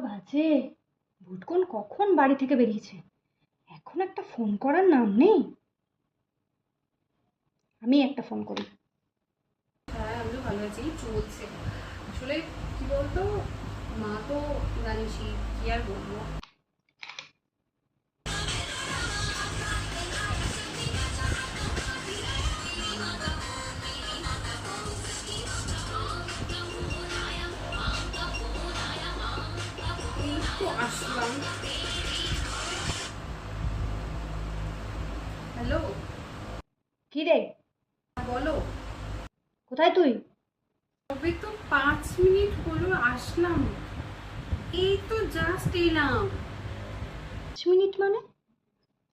বাজে। ভুটকুন কখন বাড়ি থেকে বেরিয়েছে, এখন একটা ফোন করার নাম নেই। আমি একটা ফোন করি। হ্যাঁ, আমিও ভালো আছি, চলছে। আসলে কি বলতো, মা তো জানিসই, কি আর বলবো। এই তো আসলাম। হ্যালো, কি রে, বলো। কোথায় তুই? তবে তো 5 মিনিট হলো আসলাম, এই তো জাস্ট এলাম। 5 মিনিট মানে?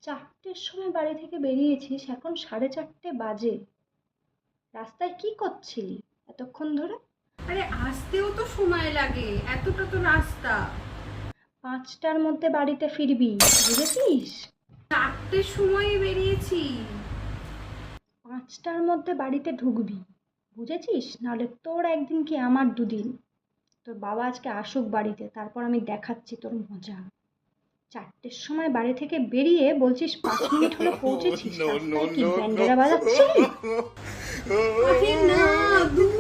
4টের সময় বাড়ি থেকে বেরিয়েছিস, এখন 4:30 বাজে। রাস্তায় কি করছিলি এতক্ষণ ধরে? আরে আসতেও তো সময় লাগে, এতটা তো রাস্তা। 5টার মধ্যে বাড়িতে ফিরবি, বুঝেছিস? 4টের সময় বেরিয়েছি। 5টার মধ্যে বাড়িতে ঢুকবি, বুঝেছিস? নাহলে তোর একদিন কি আমার দুদিন। তোর বাবা আজকে আসুক বাড়িতে, তারপর আমি দেখাচ্ছি তোর মজা। 4টের সময় বাড়ি থেকে বেরিয়ে বলছিস 5 মিনিট হলো পৌঁছেছিস, রাস্তায় কি ব্যান্ডেরা বাজাচ্ছিলি? আরে না, দূর